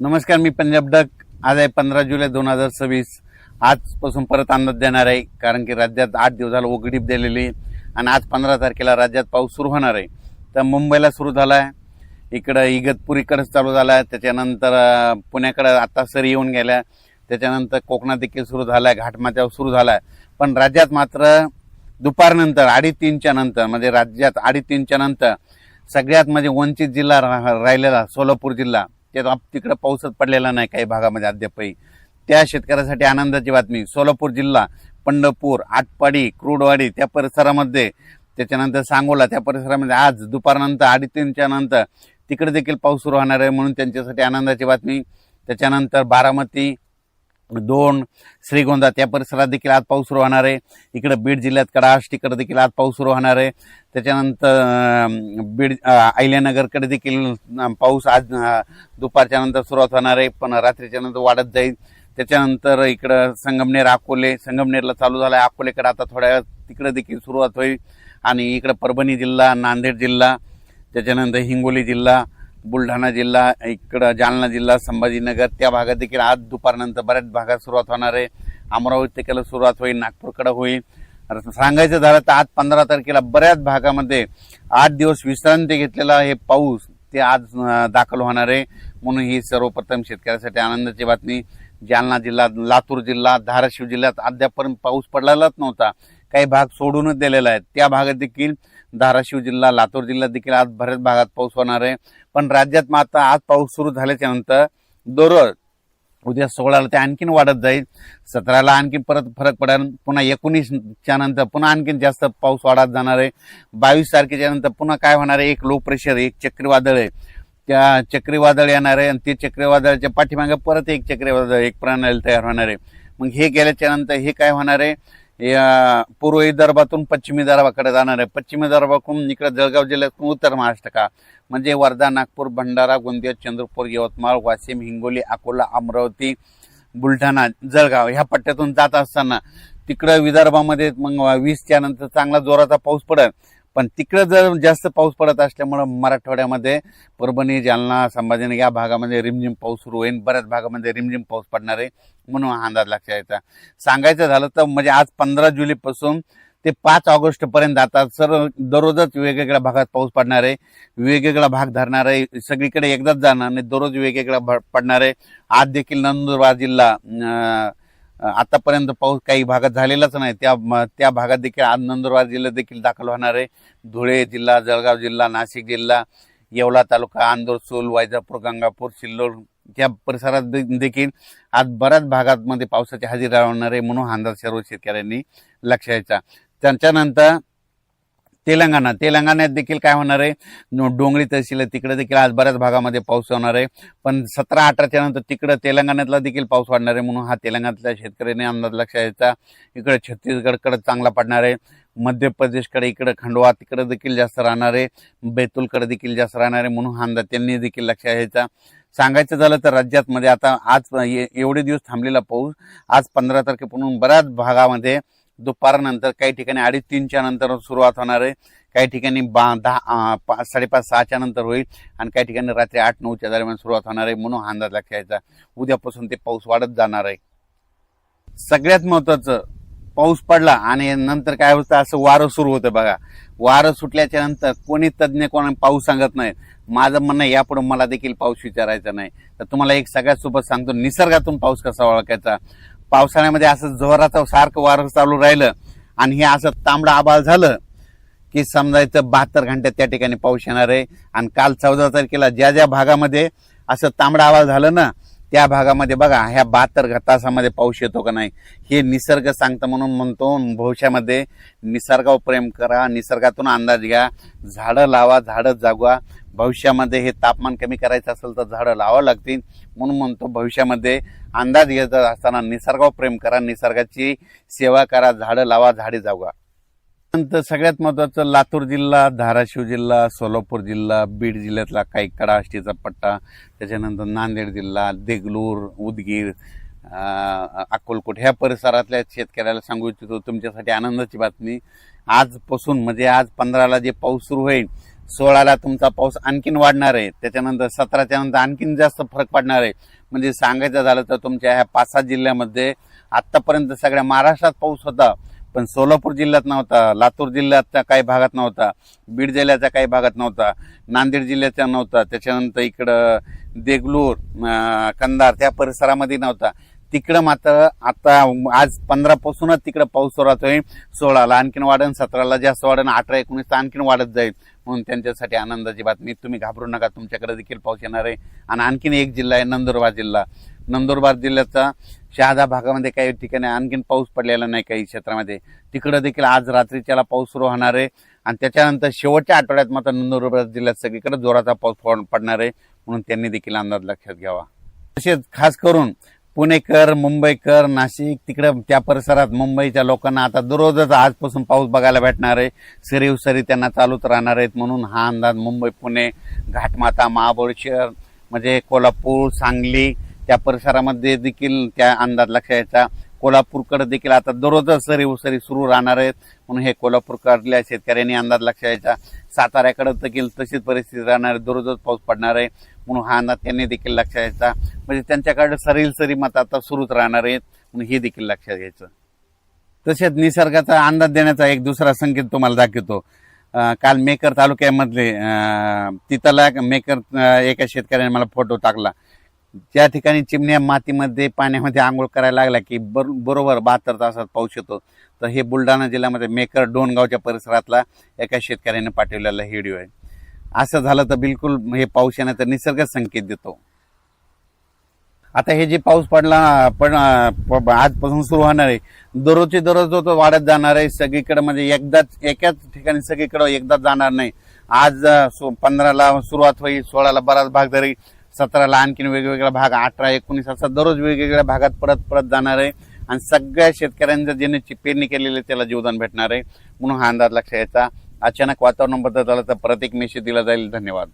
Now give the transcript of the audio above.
नमस्कार, मी पंजाब डक. आज आहे 15 जुलै 2026. आजपासून परत अंदाज देणार आहे, कारण की राज्यात 8 दिवस झालं उघडीप दिलेली आणि आज 15 तारखेला राज्यात पाऊस सुरू होणार आहे. तर मुंबईला सुरू झाला आहे, इकडं इगतपुरीकडे चालू झाला आहे, त्याच्यानंतर पुण्याकडे आता सरी येऊन गेल्या, त्याच्यानंतर कोकणात देखील सुरू झाला आहे, घाटमाथ्यावर सुरू झाला आहे. पण राज्यात मात्र दुपारनंतर 3:30च्या नंतर, म्हणजे राज्यात 3:30च्या नंतर सगळ्यात म्हणजे वंचित जिल्हा राहिलेला सोलापूर जिल्हा, त्या तिकडे पाऊसच पडलेला नाही काही भागामध्ये अद्यापही. त्या शेतकऱ्यासाठी आनंदाची बातमी. सोलापूर जिल्हा, पंढरपूर, आटपाडी, क्रूडवाडी त्या परिसरामध्ये, त्याच्यानंतर सांगोला त्या परिसरामध्ये आज दुपारनंतर 3:30च्या नंतर तिकडे देखील पाऊस सुरू होणार आहे, म्हणून त्यांच्यासाठी आनंदाची बातमी. त्याच्यानंतर बारामती, दोन, श्रीगोंदा त्या परिसरात देखील आज पाऊस सुरू होणार आहे. इकडे बीड जिल्ह्यात कडाश तिकडे देखील आज पाऊस सुरू होणार आहे. त्याच्यानंतर बीड अहिल्यानगरकडे देखील पाऊस आज दुपारच्या नंतर सुरुवात होणार आहे, पण रात्रीच्या नंतर वाढत जाईल. त्याच्यानंतर इकडं संगमनेर, अकोले, संगमनेरला चालू झाला आहे, अकोलेकडे आता थोड्या तिकडे देखील सुरुवात होईल. आणि इकडे परभणी जिल्हा, नांदेड जिल्हा, त्याच्यानंतर हिंगोली जिल्हा, बुलढाणा जिल्हा, इकडं जालना जिल्हा, संभाजीनगर त्या भागात देखील आज दुपारनंतर बऱ्याच भागात सुरुवात होणार आहे. अमरावती देखील सुरुवात होईल, नागपूरकडे होईल. सांगायचं झालं तर आज 15 तारखेला बऱ्याच भागामध्ये 8 दिवस विश्रांती घेतलेला हे पाऊस ते आज दाखल होणार आहे, म्हणून ही सर्वप्रथम शेतकऱ्यासाठी आनंदाची बातमी. जालना जिल्हा, लातूर जिल्हा, धाराशिव जिल्ह्यात अद्यापर्यंत पाऊस पडलेलाच नव्हता, काही भाग सोडूनच दिलेला आहे. त्या भागात देखील धाराशिव जिल्हा, लातूर जिल्ह्यात देखील आज बऱ्याच भागात पाऊस होणार आहे. पण राज्यात मात्र आज पाऊस सुरू झाल्याच्या नंतर दररोज उद्या 16ला ते आणखीन वाढत जाईल, 17ला आणखीन परत फरक पडेल, पुन्हा 19च्या नंतर पुन्हा आणखीन जास्त पाऊस वाढत जाणार आहे. 22 तारखेच्या नंतर पुन्हा काय होणार आहे, एक लो प्रेशर, एक चक्रीवादळ आहे, त्या चक्रीवादळ येणार आहे आणि ते चक्रीवादळाच्या पाठीमागे परत एक चक्रीवादळ, एक प्रणाली तयार होणार आहे. मग हे गेल्याच्या नंतर हे काय होणार आहे, पूर्व विदर्भातून पश्चिमी विदर्भाकडे जाणार आहे, पश्चिमी विदर्भाकडून इकडे जळगाव जिल्ह्यातून उत्तर महाराष्ट्र का म्हणजे वर्धा, नागपूर, भंडारा, गोंदिया, चंद्रपूर, यवतमाळ, वाशिम, हिंगोली, अकोला, अमरावती, बुलढाणा, जळगाव ह्या पट्ट्यातून जात असताना तिकडे विदर्भामध्ये मग 20च्या नंतर चांगला जोराचा पाऊस पडेल. पण तिकडे जर जास्त पाऊस पडत असल्यामुळे मराठवाड्यामध्ये परभणी, जालना, संभाजीनगर या भागामध्ये रिमझिम पाऊस सुरू होईल, बऱ्याच भागामध्ये रिमझिम पाऊस पडणार आहे, म्हणून हा अंदाज लक्षात यायचा. सांगायचं झालं तर म्हणजे आज 15 जुलैपासून ते 5 ऑगस्ट पर्यंत आता सर्व दररोजच वेगवेगळ्या भागात पाऊस पडणार आहे, वेगवेगळा भाग धरणार आहे, सगळीकडे एकदाच जाणार नाही, दररोज वेगवेगळा पडणार आहे. आज देखील नंदुरबार जिल्हा, आतापर्यंत पाऊस काही भागात झालेलाच नाही, त्या भागात देखील आज नंदुरबार जिल्हा देखील दाखल होणार आहे. धुळे जिल्हा, जळगाव जिल्हा, नाशिक जिल्हा, येवला तालुका, अंदोरसूल, वैजापूर, गंगापूर, सिल्लोड त्या परिसरात देखील आज बऱ्याच भागांमध्ये पावसाची हजेरी लावणार आहे, म्हणून हा अंदाज सर्व शेतकऱ्यांनी लक्षात घ्यायचा. त्याच्यानंतर तेलंगणात देखील काय होणार आहे, डोंगरी तहसील आहे तिकडे देखील आज बऱ्याच भागामध्ये पाऊस होणार आहे. पण 17-18च्या नंतर तिकडे तेलंगणातला देखील पाऊस वाढणार आहे, म्हणून हा तेलंगणातल्या शेतकऱ्यांनी अंदाज लक्षात घ्यायचा. इकडे छत्तीसगडकडे चांगला पडणार आहे, मध्य प्रदेशकडे इकडे खंडवा तिकडे देखील जास्त राहणार आहे, बैतूलकडे देखील जास्त राहणार आहे, म्हणून हा अंदाज त्यांनी देखील लक्षात घ्यायचा. सांगायचं झालं तर राज्यात मध्ये आता आज एवढे दिवस थांबलेला पाऊस आज 15 तारखेपासून बऱ्याच भागामध्ये दुपारनंतर काही ठिकाणी 3:30च्या नंतर सुरुवात होणार आहे, काही ठिकाणी 5:30-6च्या नंतर होईल आणि काही ठिकाणी रात्री 8-9च्या दरम्यान सुरुवात होणार आहे, म्हणून हा अंदाज लक्षात घ्यायचा. उद्यापासून ते पाऊस वाढत जाणार आहे. सगळ्यात महत्वाचं, पाऊस पडला आणि नंतर काय होतं, असं वारं सुरू होतं बघा. वारं सुटल्याच्या नंतर कोणी तज्ज्ञ कोणी पाऊस सांगत नाही. माझं म्हणणं यापुढे मला देखील पाऊस विचारायचा नाही. तर तुम्हाला एक सगळ्यात सोबत सांगतो, निसर्गातून पाऊस कसा ओळखायचा. पावसाळ्यामध्ये असं जोराचं सारखं वारं चालू राहिलं आणि हे असं तांबडं आभाळ झालं की समजायचं 72 घंट्यात त्या ठिकाणी पाऊस येणार आहे. आणि काल 14 तारखेला ज्या ज्या भागामध्ये असं तांबडं आभाळ झालं ना, त्या भागामध्ये बघा ह्या 72 तासामध्ये पाऊस येतो का नाही हे निसर्ग सांगतं. म्हणून म्हणतो भविष्यामध्ये निसर्गावर प्रेम करा, निसर्गातून अंदाज घ्या, झाडं लावा, झाडं जगवा. भविष्यामध्ये हे तापमान कमी करायचं असेल तर झाडं लावावं लागतील, म्हणून म्हणतो भविष्यामध्ये अंदाज घेत असताना निसर्गावर प्रेम करा, निसर्गाची सेवा करा, झाडं लावा, झाडे जगवा. नंतर सगळ्यात महत्वाचं, लातूर जिल्हा, धाराशिव जिल्हा, सोलापूर जिल्हा, बीड जिल्ह्यातला काही कडाष्टीचा पट्टा, त्याच्यानंतर नांदेड जिल्हा, देगलूर, उदगीर, अक्कलकोट ह्या परिसरातल्या शेतकऱ्याला सांगू इच्छितो तुमच्यासाठी आनंदाची बातमी. आजपासून म्हणजे आज 15ला जे पाऊस सुरू होईल, 16ला तुमचा पाऊस आणखीन वाढणार आहे, त्याच्यानंतर 17च्या नंतर आणखीन जास्त फरक पडणार आहे. म्हणजे सांगायचं झालं तर तुमच्या ह्या 5-6 जिल्ह्यामध्ये आतापर्यंत सगळ्या महाराष्ट्रात पाऊस होता, पण सोलापूर जिल्ह्यात नव्हता, लातूर जिल्ह्याच्या काही भागात नव्हता, बीड जिल्ह्याच्या काही भागात नव्हता, नांदेड जिल्ह्याचा नव्हता, त्याच्यानंतर इकडं देगलूर, कंधार त्या परिसरामध्ये नव्हता. तिकडं मात्र आता आज 15 पासूनच तिकडं पाऊस सुरुवात होईल. 16ला आणखीन वाढन, 17ला जास्त वाढन, 18, 19 आणखीन वाढत जाईल. म्हणून त्यांच्यासाठी आनंदाची बातमी. तुम्ही घाबरू नका, तुमच्याकडे देखील पाऊस येणार आहे. आणि आणखीन एक जिल्हा आहे नंदुरबार जिल्हा. नंदुरबार जिल्ह्याचा शहादा भागामध्ये काही ठिकाणी आणखीन पाऊस पडलेला नाही, काही क्षेत्रामध्ये तिकडं देखील आज रात्रीच्याला पाऊस सुरू होणार आहे. आणि त्याच्यानंतर शेवटच्या आठवड्यात मात्र नंदुरबार जिल्ह्यात सगळीकडे जोराचा पाऊस पडणार आहे. म्हणून त्यांनी देखील अंदाज लक्षात घ्यावा. तसेच खास करून पुणेकर, मुंबईकर, नाशिक तिकडे त्या परिसरात मुंबईच्या लोकांना आता दररोजच आजपासून पाऊस बघायला भेटणार आहे. सरीव सरी त्यांना चालूच राहणार आहेत. म्हणून हा अंदाज मुंबई, पुणे, घाटमाता, महाबळेश्वर म्हणजे कोल्हापूर, सांगली त्या परिसरामध्ये देखील त्या अंदाज लक्षात यायचा. कोल्हापूरकडे देखील आता दररोजच सरीव सरी सुरू राहणार आहेत. म्हणून हे कोल्हापूरकडल्या शेतकऱ्यांनी अंदाज लक्षात यायचा. साताऱ्याकडे देखील तशीच परिस्थिती राहणार आहे, दररोजच पाऊस पडणार आहे. म्हणून हा अंदाज त्यांनी देखील लक्षात यायचा. म्हणजे त्यांच्याकडे सरी मत आता सुरूच राहणार आहेत, म्हणून हे देखील लक्षात घ्यायचं. तसेच निसर्गाचा अंदाज देण्याचा एक दुसरा संकेत तुम्हाला दाखवतो. काल मेकर तालुक्यामधले तिथला मेकर एका शेतकऱ्याने मला फोटो टाकला. ज्या ठिकाणी चिमण्या मातीमध्ये पाण्यामध्ये आंघोळ करायला लागला की बरोबर 72 तासात पाऊस येतो. तर हे बुलढाणा जिल्ह्यामध्ये मेकर डोणगावच्या परिसरातला एका शेतकऱ्याने पाठवलेला व्हिडिओ आहे. असं झालं तर बिलकुल हे पाऊस येण्याचा निसर्ग संकेत देतो. आता हे जे पाऊस पडला पण आजपासून सुरू होणार आहे, दररोजची दररोज तो वाढत जाणार आहे. सगळीकडे म्हणजे एकाच ठिकाणी सगळीकडे एकदाच जाणार नाही. आज 15ला सुरुवात होईल, 16ला बराच भाग तरी, 17ला आणखीन वेगवेगळा भाग, 18, 19 असं दररोज वेगवेगळ्या भागात परत जाणार आहे. आणि सगळ्या शेतकऱ्यांचं ज्यांनी पेरणी केलेली त्याला जीवदान भेटणार आहे. म्हणून हा अंदाज लक्षात यायचा. अचानक वातावरण बदल झालं तर परत एक मेसेज दिला जाईल. धन्यवाद.